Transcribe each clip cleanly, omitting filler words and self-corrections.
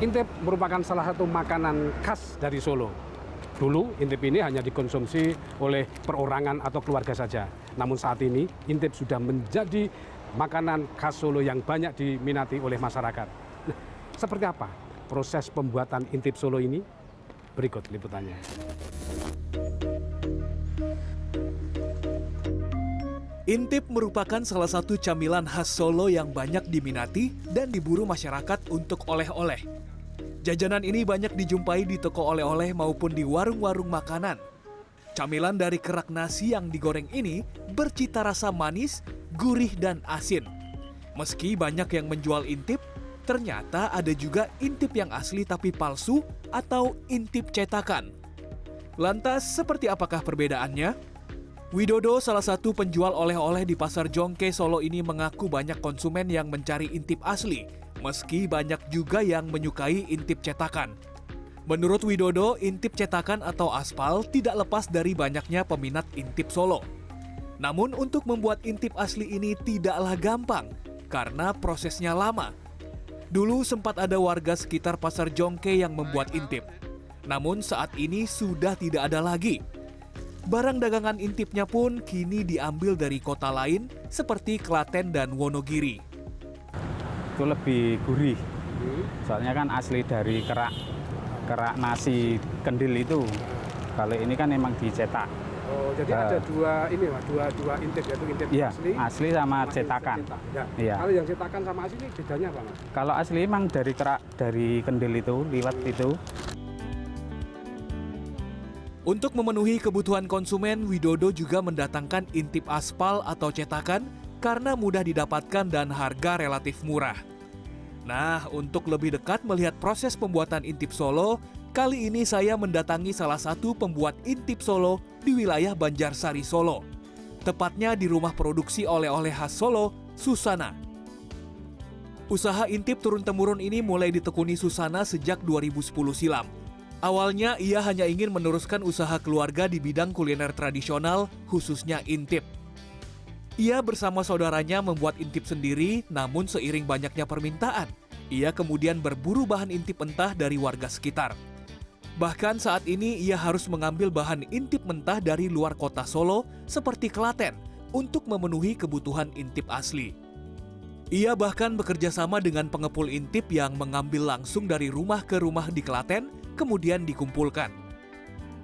Intip merupakan salah satu makanan khas dari Solo. Dulu intip ini hanya dikonsumsi oleh perorangan atau keluarga saja. Namun saat ini intip sudah menjadi makanan khas Solo yang banyak diminati oleh masyarakat. Nah, seperti apa proses pembuatan intip Solo ini? Berikut liputannya. Intip merupakan salah satu camilan khas Solo yang banyak diminati dan diburu masyarakat untuk oleh-oleh. Jajanan ini banyak dijumpai di toko oleh-oleh maupun di warung-warung makanan. Camilan dari kerak nasi yang digoreng ini bercita rasa manis, gurih, dan asin. Meski banyak yang menjual intip, ternyata ada juga intip yang asli tapi palsu atau intip cetakan. Lantas, seperti apakah perbedaannya? Widodo, salah satu penjual oleh-oleh di Pasar Jongke Solo ini mengaku banyak konsumen yang mencari intip asli, meski banyak juga yang menyukai intip cetakan. Menurut Widodo, intip cetakan atau aspal tidak lepas dari banyaknya peminat intip Solo. Namun untuk membuat intip asli ini tidaklah gampang, karena prosesnya lama. Dulu sempat ada warga sekitar Pasar Jongke yang membuat intip. Namun saat ini sudah tidak ada lagi. Barang dagangan intipnya pun kini diambil dari kota lain seperti Klaten dan Wonogiri. Itu lebih gurih, soalnya kan asli dari kerak nasi kendil itu. Kalau ini kan emang dicetak. Oh, jadi ada dua intip, yaitu intip Iya, asli sama cetakan. Ya. Iya. Kalau yang cetakan sama asli ini bedanya apa, Mas? Kalau asli emang dari kerak dari kendil itu, liwet itu. Untuk memenuhi kebutuhan konsumen, Widodo juga mendatangkan intip aspal atau cetakan karena mudah didapatkan dan harga relatif murah. Nah, untuk lebih dekat melihat proses pembuatan intip Solo, kali ini saya mendatangi salah satu pembuat intip Solo di wilayah Banjarsari, Solo. Tepatnya di rumah produksi oleh-oleh khas Solo, Susana. Usaha intip turun-temurun ini mulai ditekuni Susana sejak 2010 silam. Awalnya ia hanya ingin meneruskan usaha keluarga di bidang kuliner tradisional, khususnya intip. Ia bersama saudaranya membuat intip sendiri, namun seiring banyaknya permintaan, ia kemudian berburu bahan intip mentah dari warga sekitar. Bahkan saat ini ia harus mengambil bahan intip mentah dari luar kota Solo seperti Klaten untuk memenuhi kebutuhan intip asli. Ia bahkan bekerja sama dengan pengepul intip yang mengambil langsung dari rumah ke rumah di Klaten, kemudian dikumpulkan.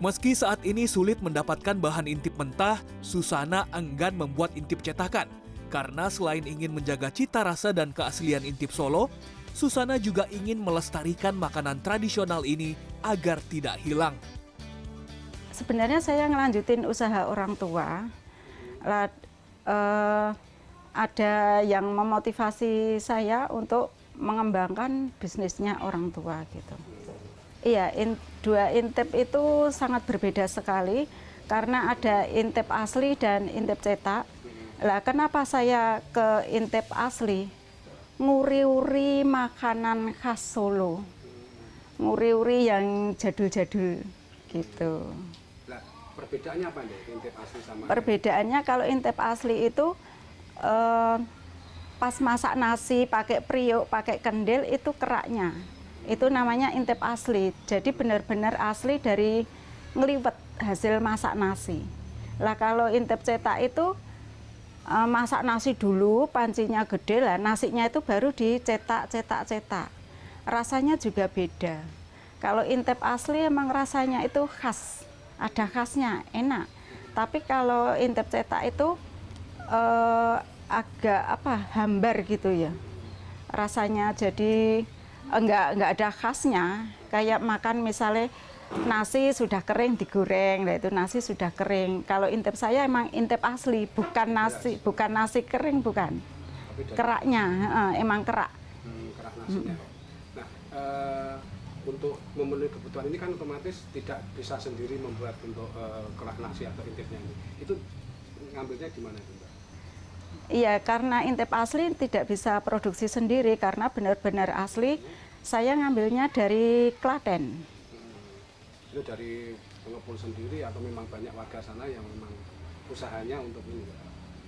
Meski saat ini sulit mendapatkan bahan intip mentah, Susana enggan membuat intip cetakan. Karena selain ingin menjaga cita rasa dan keaslian intip Solo, Susana juga ingin melestarikan makanan tradisional ini agar tidak hilang. Sebenarnya saya ngelanjutin usaha orang tua. Ada yang memotivasi saya untuk mengembangkan bisnisnya orang tua gitu. Iya, dua intip itu sangat berbeda sekali karena ada intip asli dan intip cetak. Lah, kenapa saya ke intip asli? Nguri-uri makanan khas Solo, nguri-uri yang jadul-jadul gitu. Nah, perbedaannya apa nih intip asli sama? Perbedaannya kalau intip asli itu pas masak nasi pakai periuk, pakai kendil itu keraknya. Itu namanya intip asli. Jadi benar-benar asli dari ngeliwet hasil masak nasi. Lah kalau intip cetak itu masak nasi dulu, pancinya gede lah, nasinya itu baru dicetak. Rasanya juga beda. Kalau intip asli emang rasanya itu khas, ada khasnya, enak. Tapi kalau intip cetak itu agak hambar gitu ya. Rasanya jadi enggak ada khasnya, kayak makan misalnya nasi sudah kering digoreng, nah itu nasi sudah kering. Kalau intip saya emang intip asli, bukan nasi kering, bukan. Keraknya, emang kerak. Kerak nasinya. Nah, untuk memenuhi kebutuhan ini kan otomatis tidak bisa sendiri membuat untuk kerak nasi atau intipnya ini. Itu ngambilnya di mana itu, Mbak? Iya, karena intip asli tidak bisa produksi sendiri karena benar-benar asli. Saya ngambilnya dari Klaten. Itu dari pengepul sendiri atau memang banyak warga sana yang memang usahanya untuk ini?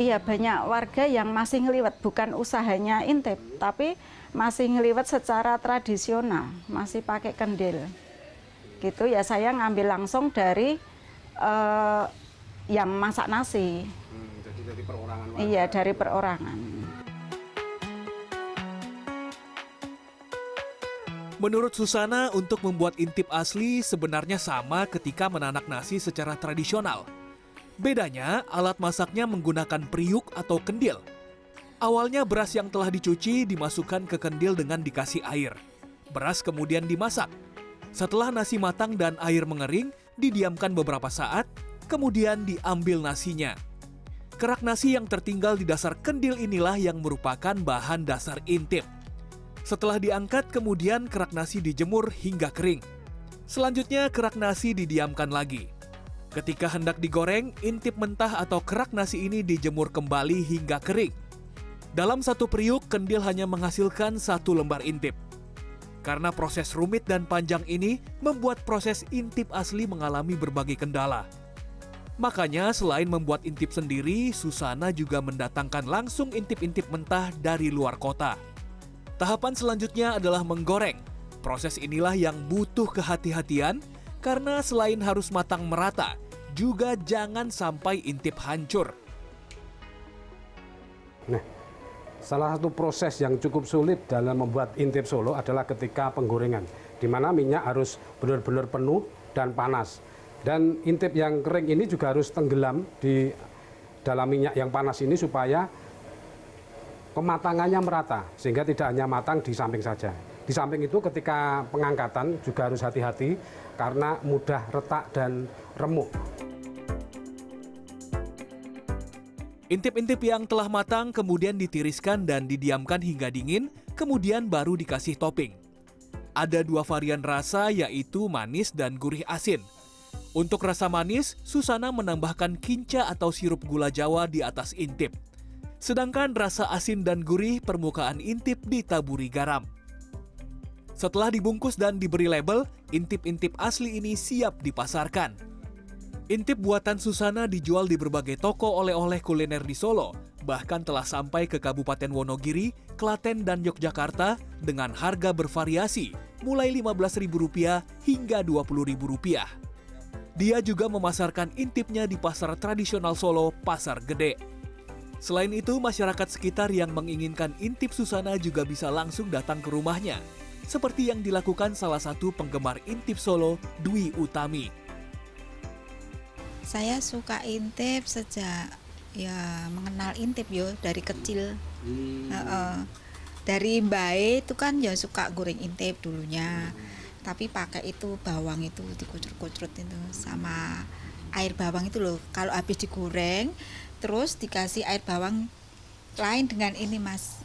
Iya, banyak warga yang masih ngeliwet, bukan usahanya intip, tapi masih ngeliwet secara tradisional, masih pakai kendil. Gitu ya, saya ngambil langsung dari yang masak nasi. Jadi dari perorangan warga. Iya, dari perorangan. Menurut Susana, untuk membuat intip asli sebenarnya sama ketika menanak nasi secara tradisional. Bedanya, alat masaknya menggunakan periuk atau kendil. Awalnya beras yang telah dicuci dimasukkan ke kendil dengan dikasih air. Beras kemudian dimasak. Setelah nasi matang dan air mengering, didiamkan beberapa saat, kemudian diambil nasinya. Kerak nasi yang tertinggal di dasar kendil inilah yang merupakan bahan dasar intip. Setelah diangkat, kemudian kerak nasi dijemur hingga kering. Selanjutnya, kerak nasi didiamkan lagi. Ketika hendak digoreng, intip mentah atau kerak nasi ini dijemur kembali hingga kering. Dalam satu periuk, kendil hanya menghasilkan 1 lembar intip. Karena proses rumit dan panjang ini, membuat proses intip asli mengalami berbagai kendala. Makanya, selain membuat intip sendiri, Susana juga mendatangkan langsung intip-intip mentah dari luar kota. Tahapan selanjutnya adalah menggoreng. Proses inilah yang butuh kehati-hatian karena selain harus matang merata, juga jangan sampai intip hancur. Nah, salah satu proses yang cukup sulit dalam membuat intip Solo adalah ketika penggorengan, di mana minyak harus benar-benar penuh dan panas. Dan intip yang kering ini juga harus tenggelam di dalam minyak yang panas ini supaya pematangannya merata, sehingga tidak hanya matang di samping saja. Di samping itu ketika pengangkatan juga harus hati-hati karena mudah retak dan remuk. Intip-intip yang telah matang kemudian ditiriskan dan didiamkan hingga dingin, kemudian baru dikasih topping. Ada 2 varian rasa, yaitu manis dan gurih asin. Untuk rasa manis, Susana menambahkan kinca atau sirup gula Jawa di atas intip. Sedangkan rasa asin dan gurih, permukaan intip ditaburi garam. Setelah dibungkus dan diberi label, intip-intip asli ini siap dipasarkan. Intip buatan Susana dijual di berbagai toko oleh-oleh kuliner di Solo, bahkan telah sampai ke Kabupaten Wonogiri, Klaten, dan Yogyakarta dengan harga bervariasi, mulai Rp15.000 hingga Rp20.000. Dia juga memasarkan intipnya di pasar tradisional Solo, Pasar Gede. Selain itu, masyarakat sekitar yang menginginkan intip Susana juga bisa langsung datang ke rumahnya, seperti yang dilakukan salah satu penggemar intip Solo, Dwi Utami. Saya suka intip sejak ya mengenal intip yo dari kecil. Dari Mbae itu kan ya suka goreng intip dulunya, tapi pakai itu bawang itu dikucrut-kucrut itu sama air bawang itu loh. Kalau habis digoreng terus dikasih air bawang lain dengan ini, Mas.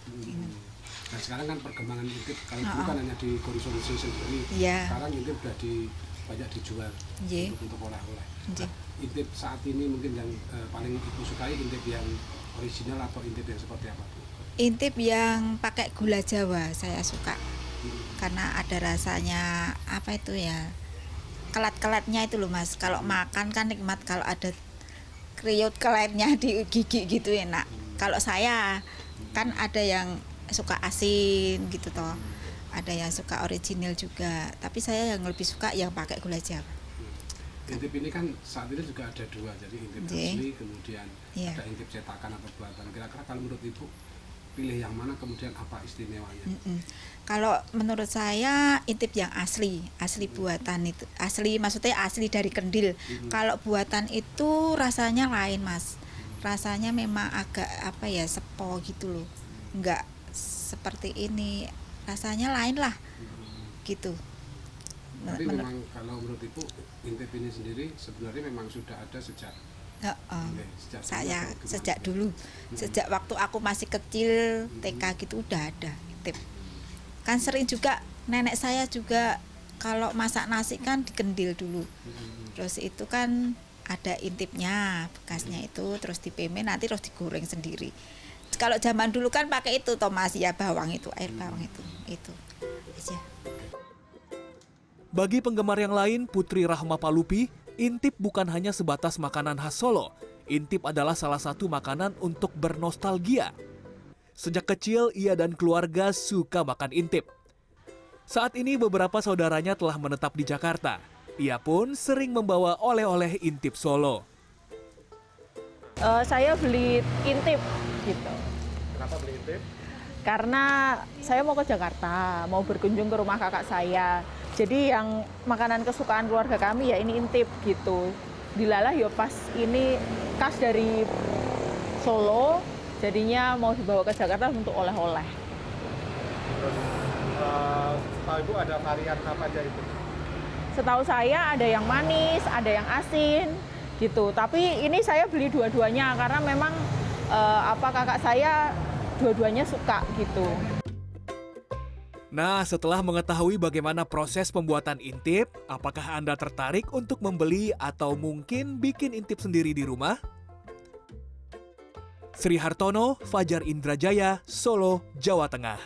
Nah, sekarang kan perkembangan intip, kalau dulu kan hanya dikonsumsi sendiri, Iya. sekarang intip sudah banyak dijual untuk oleh-oleh. Nah, intip saat ini mungkin yang paling Ibu sukai intip yang original atau intip yang seperti apa? Intip yang pakai gula Jawa saya suka. Karena ada rasanya apa itu ya? Kelat-kelatnya itu loh, Mas. Kalau makan kan nikmat, kalau ada kriuk keletnya di gigi gitu enak. Kalau saya kan ada yang suka asin gitu toh, ada yang suka original juga, tapi saya yang lebih suka yang pakai gula Jawa. Intip ini kan saat ini juga ada 2, jadi intip asli kemudian ada intip cetakan atau buatan. Kira-kira kalau menurut Ibu pilih yang mana, kemudian apa istimewanya? Kalau menurut saya intip yang asli buatan itu, asli maksudnya asli dari kendil. Kalau buatan itu rasanya lain, Mas. Rasanya memang agak apa ya, sepo gitu loh. Enggak seperti ini, rasanya lain lah. Gitu. Tapi memang kalau menurut Ibu intip ini sendiri sebenarnya memang sudah ada sejak saya sejak dulu, sejak waktu aku masih kecil TK gitu udah ada intip. Kan sering juga nenek saya juga kalau masak nasi kan dikendil dulu, terus itu kan ada intipnya bekasnya itu, terus dipemen nanti terus digoreng sendiri. Kalau zaman dulu kan pakai itu Thomas ya, bawang itu, air bawang itu aja. Bagi penggemar yang lain, Putri Rahma Palupi Intip bukan hanya sebatas makanan khas Solo. Intip adalah salah satu makanan untuk bernostalgia. Sejak kecil, ia dan keluarga suka makan intip. Saat ini beberapa saudaranya telah menetap di Jakarta. Ia pun sering membawa oleh-oleh intip Solo. Saya beli intip gitu. Kenapa beli intip? Karena saya mau ke Jakarta, mau berkunjung ke rumah kakak saya. Jadi yang makanan kesukaan keluarga kami ya ini intip gitu. Dilalah ya pas ini khas dari Solo, jadinya mau dibawa ke Jakarta untuk oleh-oleh. Terus setahu Ibu ada varian apa aja itu? Setahu saya ada yang manis, ada yang asin gitu. Tapi ini saya beli dua-duanya karena memang kakak saya dua-duanya suka gitu. Nah, setelah mengetahui bagaimana proses pembuatan intip, apakah Anda tertarik untuk membeli atau mungkin bikin intip sendiri di rumah? Sri Hartono, Fajar Indrajaya, Solo, Jawa Tengah.